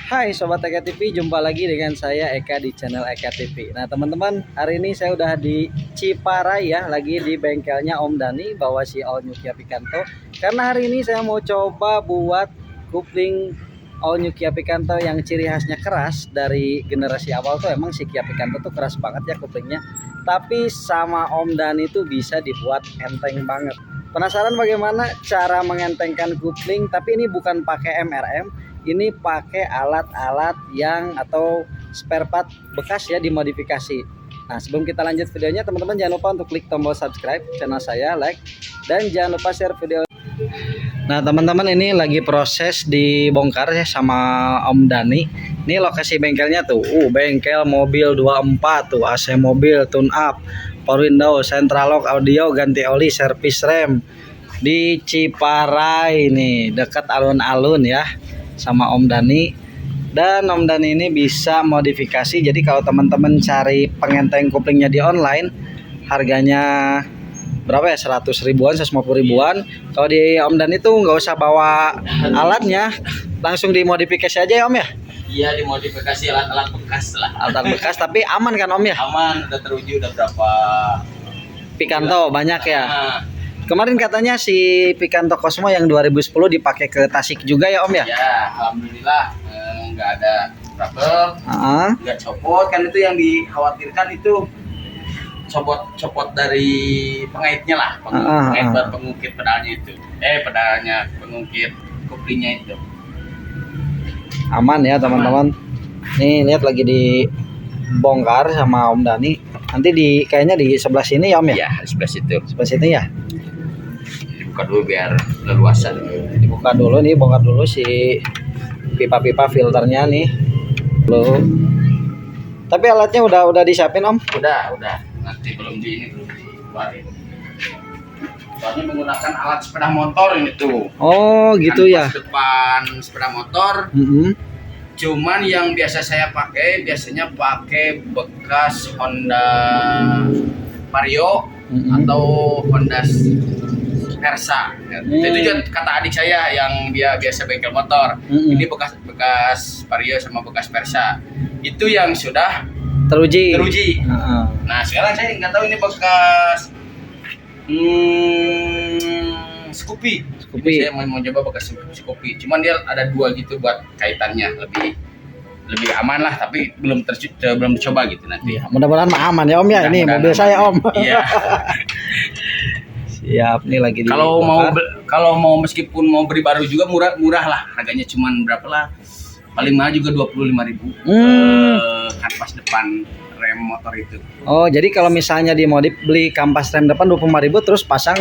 Hai Sobat Eka TV, jumpa lagi dengan saya Eka di channel Eka TV. Nah teman-teman, hari ini saya udah di Ciparai ya, lagi di bengkelnya Om Dani bawa si All New Kia Picanto. Karena hari ini saya mau coba buat kupling All New Kia Picanto yang ciri khasnya keras. Dari generasi awal tuh emang si Kia Picanto tuh keras banget ya kuplingnya. Tapi sama Om Dani tuh bisa dibuat enteng banget. Penasaran bagaimana cara mengentengkan kupling? Tapi ini bukan pakai MRM, ini pakai alat-alat yang atau spare part bekas ya, dimodifikasi. Nah sebelum kita lanjut videonya, teman-teman jangan lupa untuk klik tombol subscribe channel saya, like, dan jangan lupa share video. Nah teman-teman, ini lagi proses dibongkar ya sama Om Dani. Ini lokasi bengkelnya tuh, bengkel mobil 24 tuh, AC mobil, tune up, power window, central lock, audio, ganti oli, servis rem di Ciparai nih, dekat alun-alun ya, sama Om Dani. Dan Om Dani ini bisa modifikasi. Jadi kalau teman-teman cari pengenteng kuplingnya di online, harganya berapa ya, 100 ribuan, 150 ribuan. Kalau di Om Dani tuh nggak usah bawa alatnya, langsung dimodifikasi aja ya Om ya. Iya, dimodifikasi alat-alat bekas lah. Alat bekas tapi aman kan Om ya? Aman, udah teruji, udah berapa Picanto banyak ya. Nah, Kemarin katanya si Picanto Cosmo yang 2010 dipakai ke Tasik juga ya Om ya? ya alhamdulillah nggak ada trouble, nggak copot. Kan itu yang dikhawatirkan, itu copot dari pengaitnya lah, pengait pengungkit pedalnya itu. Pedalnya pengungkit kuplingnya itu. Aman ya teman-teman. Nih lihat lagi dibongkar sama Om Dani. Nanti kayaknya di sebelah sini ya Om ya? Iya, di sebelah situ. Sebelah situ ya. Dibuka dulu biar leluasa. Dibuka dulu nih, bongkar dulu si pipa-pipa filternya nih. Loh. Tapi alatnya udah disiapin Om? Udah. Nanti belum dikeluarin. Soalnya menggunakan alat sepeda motor ini tuh. Oh gitu ya. Depan sepeda motor. Cuman yang biasa saya pakai, biasanya pakai bekas Honda Vario atau Honda Versa. Itu juga kata adik saya yang dia biasa bengkel motor. Ini bekas Vario sama bekas Versa. Itu yang sudah teruji. Nah sekarang saya nggak tahu ini bekas Scoopy. Saya mau coba bekas Scoopy. Cuman dia ada dua gitu buat kaitannya, lebih aman lah, tapi belum dicoba gitu nanti. Ya, mudah-mudahan aman ya Om ya. Ini mobil saya Om. Iya. Siap nih lagi di. Kalau mau meskipun mau beli baru juga murah lah, harganya cuman berapa lah? Paling mahal juga 25.000. Kanvas depan rem motor itu. Oh, jadi kalau misalnya dimodif beli kampas rem depan 25.000 terus pasang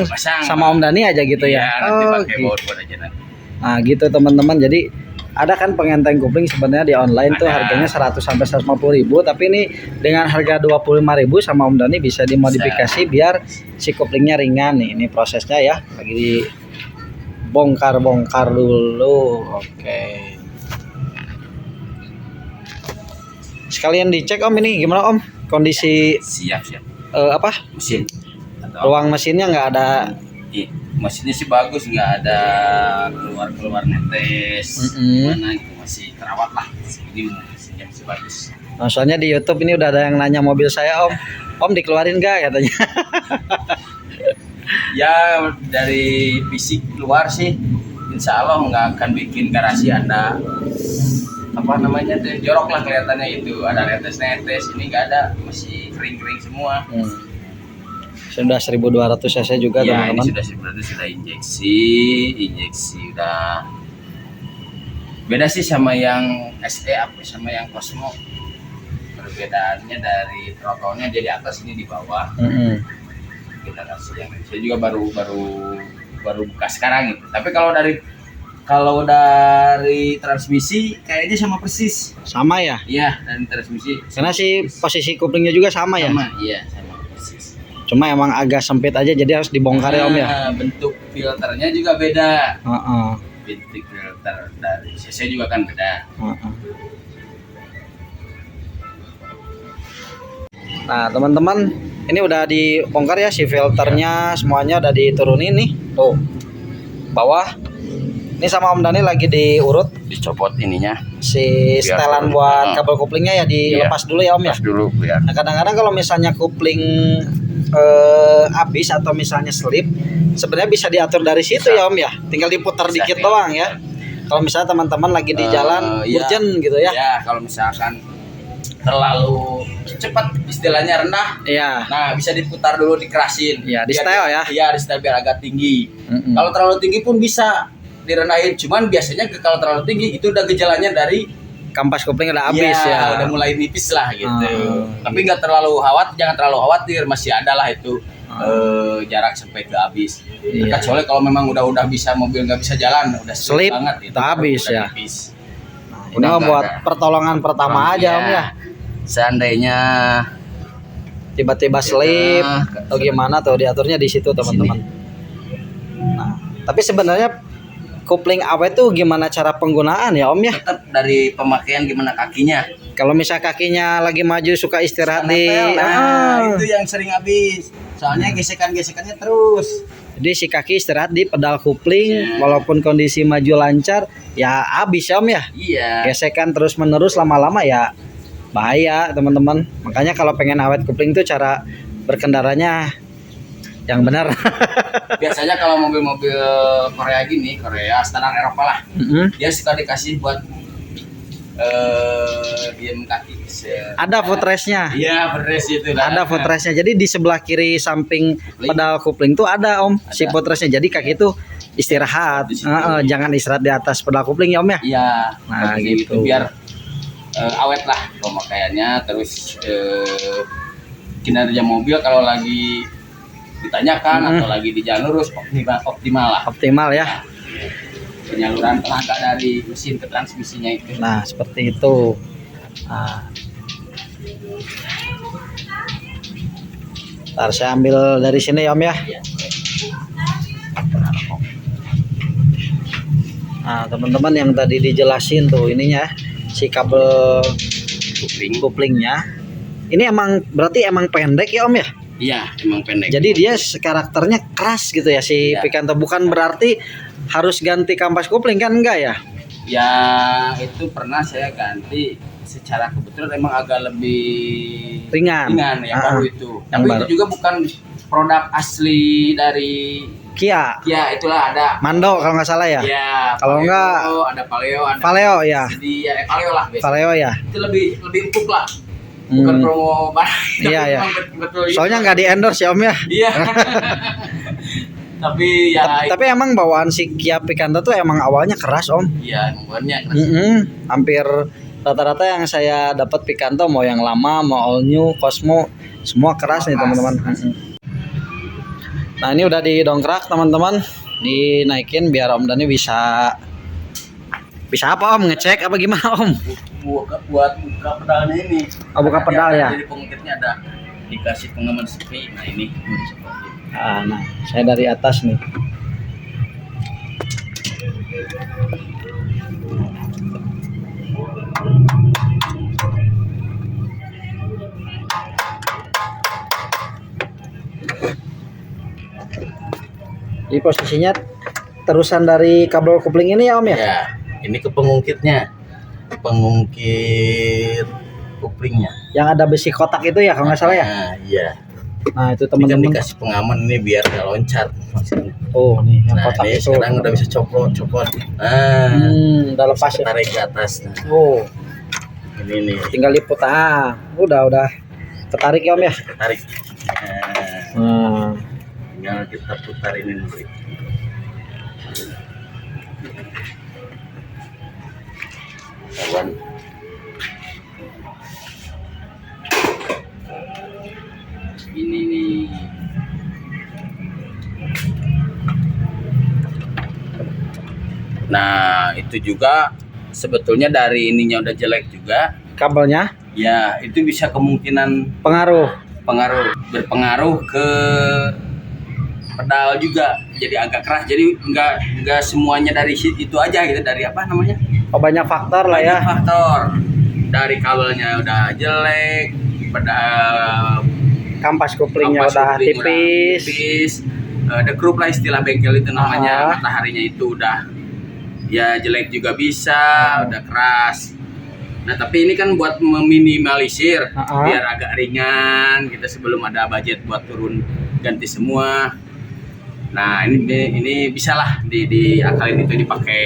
sama Om Dani aja gitu ya. Nanti pakai baut aja nanti. Nah, gitu teman-teman. Jadi ada kan pengenteng kupling sebenarnya di online tuh harganya 100 sampai 150.000, tapi ini dengan harga 25.000 sama Om Dani bisa dimodifikasi biar si kuplingnya ringan nih. Ini prosesnya ya. Lagi dibongkar-bongkar dulu. Oke. Sekalian dicek Om, ini gimana Om kondisi siap mesin, ruang mesinnya nggak ada. Mesinnya sih bagus, nggak ada keluar netes. Mana itu masih terawat lah. Ini mesinnya masih bagus. Nah, soalnya di YouTube ini udah ada yang nanya mobil saya Om dikeluarin nggak katanya. Ya dari fisik keluar sih insya Allah nggak akan bikin garasi Anda jorok lah kelihatannya. Itu ada netes ini nggak ada, masih kering semua. Sudah 1200 cc juga ya, teman-teman. Ini sudah 1200, sudah injeksi udah beda sih sama yang SE sama yang Cosmo. Perbedaannya dari throttle-nya dia di atas, ini di bawah. Kita kasih yang saya juga baru buka sekarang gitu. Tapi kalau dari transmisi kayaknya sama persis. Sama ya? Iya, dari transmisi. Karena si posisi kuplingnya juga sama ya? Iya, sama persis. Cuma emang agak sempit aja, jadi harus dibongkar ya Om ya? Bentuk filternya juga beda. Bentuk filter dari CC juga kan beda. Nah teman-teman, ini udah dibongkar ya, si filternya semuanya udah diturunin nih. Tuh, bawah. Ini sama Om Dani lagi diurut dicopot ininya. Si Biar setelan turun. buat kabel koplingnya ya dilepas dulu ya Om ya. Lepas dulu biar. Nah kadang-kadang kalau misalnya kopling habis atau misalnya slip, sebenarnya bisa diatur dari situ ya Om ya. Tinggal diputar Bisa dikit diatur. doang ya. Kalau misalnya teman-teman lagi di jalan Iya. urgent gitu ya. Ya, kalau misalkan terlalu cepat istilahnya rendah, Iya. nah bisa diputar dulu, dikerasin. Iya, di Biar setel ya. Iya, di setel biar agak tinggi. Mm-mm. Kalau terlalu tinggi pun bisa direndahin, cuman biasanya kalau terlalu tinggi itu udah gejalanya dari Kampas kopling udah habis ya. udah mulai nipis lah gitu. Tapi gitu. nggak terlalu jangan terlalu khawatir, masih ada lah itu jarak sampai ke habis. Iya. Kecuali kalau memang udah bisa mobil nggak bisa jalan, udah Slip, banget itu udah habis udah ya. nipis. Ini mah Udah buat nggak ada. pertolongan pertama aja Om ya. Seandainya Tiba-tiba slip atau gimana tuh diaturnya di situ teman-teman. Nah, tapi sebenarnya kopling awet tuh gimana cara penggunaan ya Om ya? tetap dari pemakaian gimana kakinya. Kalau misal kakinya lagi maju suka istirahat di Itu yang sering habis. Soalnya gesekan-gesekannya terus. jadi si kaki istirahat di pedal kopling walaupun kondisi maju lancar ya habis ya Om ya. Iya. Gesekan terus menerus lama-lama ya bahaya teman-teman. Makanya kalau pengen awet kopling tuh cara berkendaranya yang benar. Biasanya kalau mobil-mobil Korea gini, Korea standar Eropa lah, dia suka dikasih buat diem kaki. Ada footrestnya. Iya, beres itu lah. Ada footrestnya. Jadi di sebelah kiri samping pedal kopling tuh ada Om si Ada. footrestnya. Jadi kaki tuh istirahat. Di situ. Jangan istirahat di atas pedal kopling ya Om ya. Iya. Nah, Seperti gitu. itu, biar awet lah pemakaiannya. Terus kinerja mobil kalau lagi ditanyakan atau lagi di jalan lurus optimal lah. Optimal ya. Penyaluran tenaga dari mesin ke transmisinya itu. Nah seperti itu. Nah. Ntar saya ambil dari sini ya Om ya. Iya. Nah teman-teman yang tadi dijelasin tuh ininya si kabel Kupling. koplingnya. Ini emang berarti emang pendek ya Om ya. Iya, emang pendek. Jadi dia karakternya keras gitu ya si Iya. Picanto. Bukan berarti harus ganti kampas kopling kan enggak ya? Ya itu pernah saya ganti, secara kebetulan emang agak lebih Ringan. yang baru itu. Yang Tapi baru. itu juga bukan produk asli dari Kia, Kia, itulah ada. Mando kalau nggak salah ya. Ya, Kalau Paleo, enggak, ada Paleo, ada Valeo ya. Jadi ya Paleo lah biasanya. Valeo ya. Itu lebih empuk lah. Bukan promo barang. Iya, tapi iya. emang betul gitu. Soalnya nggak di endorse ya Om ya. Iya. Tapi ya Tapi emang bawaan si Kia Picanto tuh emang awalnya keras Om. iya emang banyak. Hampir rata-rata yang saya dapat Picanto mau yang lama mau all new Cosmo semua keras nih teman-teman. Nah ini udah didongkrak teman-teman, dinaikin biar Om Dani bisa apa Om, ngecek apa gimana Om? Buat buka pedalnya ini. Oh, buka pedal ya? Jadi pengungkitnya ada dikasih pengaman sepi. Nah ini. Nah saya dari atas nih. Jadi posisinya terusan dari kabel kopling ini ya Om ya? Ya, ini ke pengungkitnya. Pengungkit kuplingnya. Yang ada besi kotak itu ya kalau nggak salah ya? Nah, iya. Nah itu Ini kan teman-teman. dikasih pengaman ini biar nggak loncat maksudnya. Oh nih yang Nah, kotak ini itu. sekarang udah bisa copot. Nah, Udah lepas ya. tarik ke atas. Nah, Oh, ini nih. tinggal liputan. Udah ketarik ya Om ya. Tarik. Nah, Tinggal kita putar ini nanti. Kawan. Ini nih. Nah, itu juga sebetulnya dari ininya udah jelek juga. kabelnya Ya, itu bisa kemungkinan pengaruh. berpengaruh ke pedal juga, jadi agak keras. Jadi nggak semuanya dari itu aja gitu, dari apa namanya, Oh, banyak faktor lah ya. banyak faktor. Dari kabelnya udah jelek, pedal Kampas koplingnya kampas udah kopling tipis. The group lah istilah bengkel itu namanya. Ah. Mataharinya itu udah Ya jelek juga bisa, udah keras. Nah tapi ini kan buat meminimalisir, biar agak ringan kita sebelum ada budget buat turun ganti semua. Nah ini bisalah diakalin itu dipakai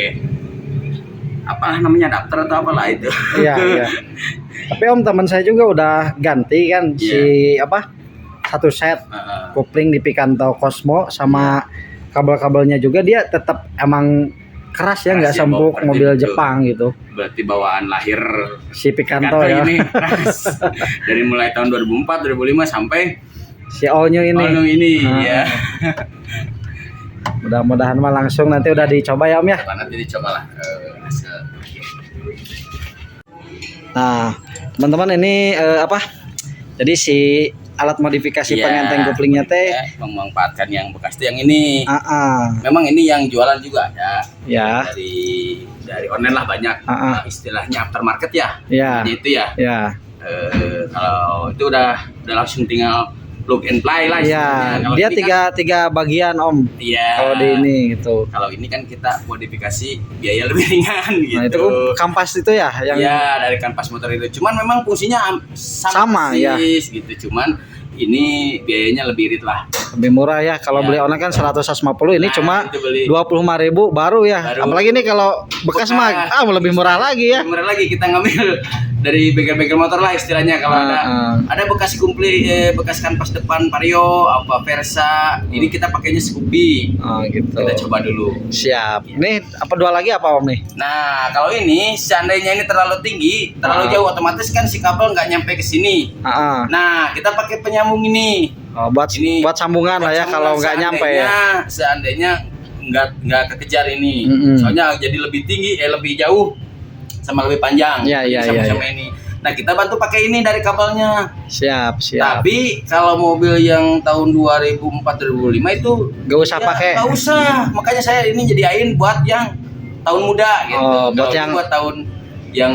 apa namanya adapter atau apalah itu. Iya. Tapi Om, teman saya juga udah ganti kan si apa satu set kopling di Picanto Cosmo sama kabel-kabelnya juga dia tetap emang keras ya, nggak sempuk mobil itu. Jepang gitu. Berarti bawaan lahir si Picanto ya. Ini keras. Dari mulai tahun 2004, 2005 sampai si all new ini. All new ini ya. Mudah-mudahan mah langsung nanti udah dicoba ya Om ya. Nanti dicobalah Nah, teman-teman ini apa? Jadi si alat modifikasi pengenteng koplingnya teh memanfaatkan yang bekas yang ini. Memang ini yang jualan juga ada. Ya. Dari online lah banyak. Istilahnya aftermarket ya. Ya. Jadi itu ya. Ya. Kalau itu udah langsung tinggal plug and play lah. Ya. Dia tiga bagian Om. Iya. Kalau di ini gitu. Kalau ini kan kita modifikasi biaya lebih ringan gitu. Nah itu kampas itu ya yang. Ya dari kampas motor itu. Cuman memang fungsinya sama ya. Gitu. Cuman ini biayanya lebih irit lah. Lebih murah ya. Kalau beli online kan 150, ini cuma 25.000 baru ya. Apalagi ini kalau bekas mah lebih murah lagi ya. Lebih murah lagi, kita ngambil dari bengkel-bengkel motor lah istilahnya. Kalau ada bekas bekas kanvas depan Vario apa Versa, ini kita pakainya Scoopy. Gitu. Kita coba dulu. Siap. Ini apa dua lagi apa Om nih? Nah kalau ini seandainya ini terlalu tinggi, terlalu jauh, otomatis kan si kabel nggak nyampe ke sini. Nah kita pakai penyambung ini. Buat sambungan lah ya kalau nggak nyampe ya. Seandainya nggak kekejar ini, soalnya jadi lebih tinggi, lebih jauh sama lebih panjang. Sama ini. Nah kita bantu pakai ini dari kabelnya. Siap. Tapi kalau mobil yang tahun 2004-2005 itu nggak usah pakai. Nggak usah. Makanya saya ini jadiin buat yang tahun muda gitu. Buat tahun yang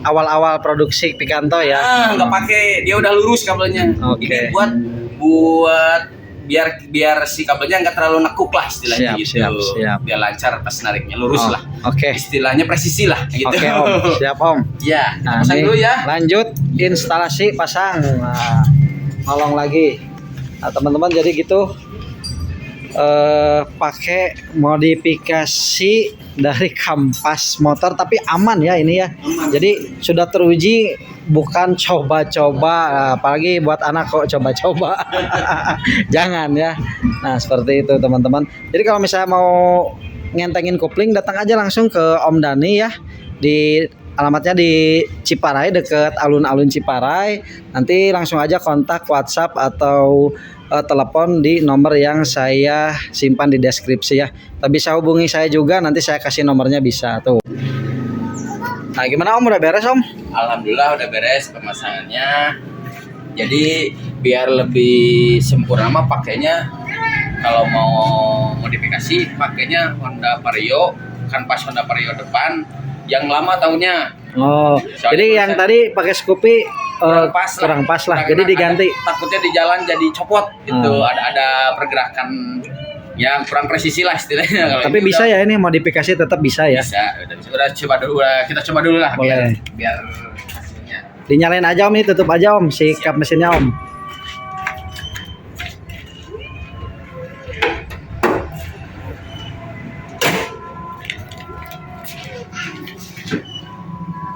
awal-awal produksi Picanto ya. Nggak pakai, dia udah lurus kabelnya. Ini buat biar si kabelnya nggak terlalu nekuk lah istilahnya. Siap. Biar lancar pas nariknya, lurus lah. Istilahnya presisi lah gitu. Om. Siap Om. Ya, pasang dulu ya. Lanjut instalasi pasang. Nolong lagi. Nah teman-teman jadi gitu. Pakai modifikasi dari kampas motor tapi aman ya ini ya. Jadi sudah teruji, bukan coba-coba, apalagi buat anak kok coba-coba. Jangan ya. Nah seperti itu teman-teman. Jadi kalau misalnya mau ngentengin kopling, datang aja langsung ke Om Dani ya. Di alamatnya di Ciparai, deket alun-alun Ciparai. Nanti langsung aja kontak WhatsApp atau telepon di nomor yang saya simpan di deskripsi ya. Tapi bisa hubungi saya juga, nanti saya kasih nomornya bisa tuh. Nah gimana Om, udah beres Om? Alhamdulillah udah beres pemasangannya. Jadi biar lebih sempurna mah pakainya, kalau mau modifikasi pakainya Honda Vario, kanvas Honda Vario depan yang lama tahunnya. Jadi yang tadi pakai Scoopy kurang pas lah. Jadi diganti. Takutnya di jalan jadi copot gitu. Ada pergerakan yang kurang presisi lah istilahnya. Tapi bisa ya ini modifikasi tetap bisa ya. Bisa. Udah coba dulu. Kita coba dulu lah. Boleh. Biar hasilnya. Dinyalain aja Om, ini tutup aja Om si kap mesinnya Om.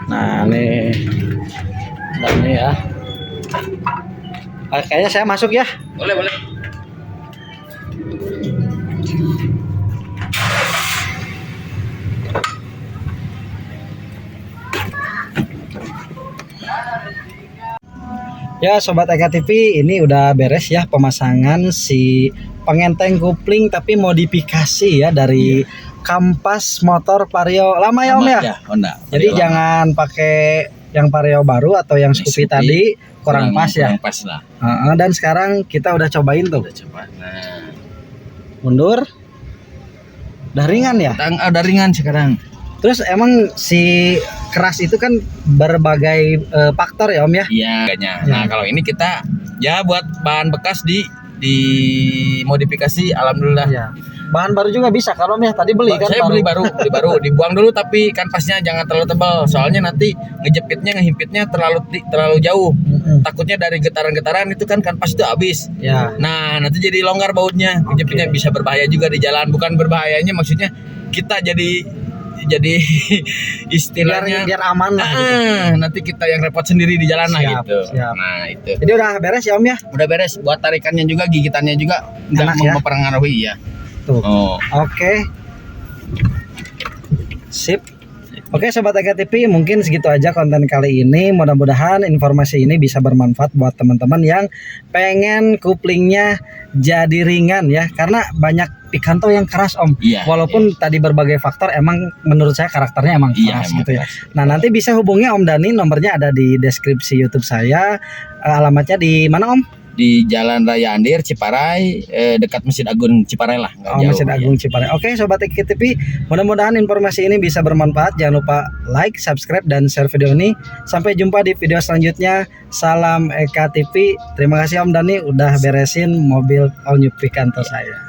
Nah nih ya. Kayaknya saya masuk ya. Boleh. Ya Sobat Eka TV, ini udah beres ya pemasangan si pengenteng kopling tapi modifikasi ya dari kampas motor Vario lama ya Om ya. Honda. Jadi jangan pakai yang Vario baru atau yang Scoopy tadi, kurang pas ya. Kurang pas lah. Dan sekarang kita udah cobain tuh. Nah. Mundur. Udah ringan ya? Udah ringan sekarang. Terus emang si keras itu kan berbagai faktor ya Om ya? Iya. Nah kalau ini kita ya buat bahan bekas di modifikasi, alhamdulillah. Ya. Bahan baru juga bisa kalau ya tadi beli kan. Saya beli baru, dibuang dulu tapi kanvasnya jangan terlalu tebal. Soalnya nanti ngehimpitnya terlalu jauh. Takutnya dari getaran-getaran itu kan kanvas itu habis. Ya. Nah, nanti jadi longgar bautnya. Ngejepitnya bisa berbahaya juga di jalan. Bukan berbahayanya maksudnya kita jadi istilahnya biar aman lah. Nanti kita yang repot sendiri di jalan lah gitu. Siap. Nah, itu. Jadi udah beres ya Om ya? Udah beres, buat tarikannya juga, gigitannya juga nggak Enak ya? mempengaruhi ya. Tuh. Oh. Oke. Sip. Oke Sobat EKTV, mungkin segitu aja konten kali ini. Mudah-mudahan informasi ini bisa bermanfaat buat teman-teman yang pengen kuplingnya jadi ringan ya. Karena banyak Picanto yang keras Om. Iya, walaupun tadi berbagai faktor emang menurut saya karakternya emang keras emang gitu ya. keras. Nah nanti bisa hubungi Om Dani, nomornya ada di deskripsi YouTube saya. Alamatnya di mana Om? Di Jalan Raya Andir, Ciparai, dekat Masjid Agung Ciparai lah. Nggak jauh, Masjid Agung Ciparai. Oke Sobat EKTV, mudah-mudahan informasi ini bisa bermanfaat. Jangan lupa like, subscribe, dan share video ini. Sampai jumpa di video selanjutnya. Salam EKTV. Terima kasih Om Dani udah beresin mobil All New Picanto saya.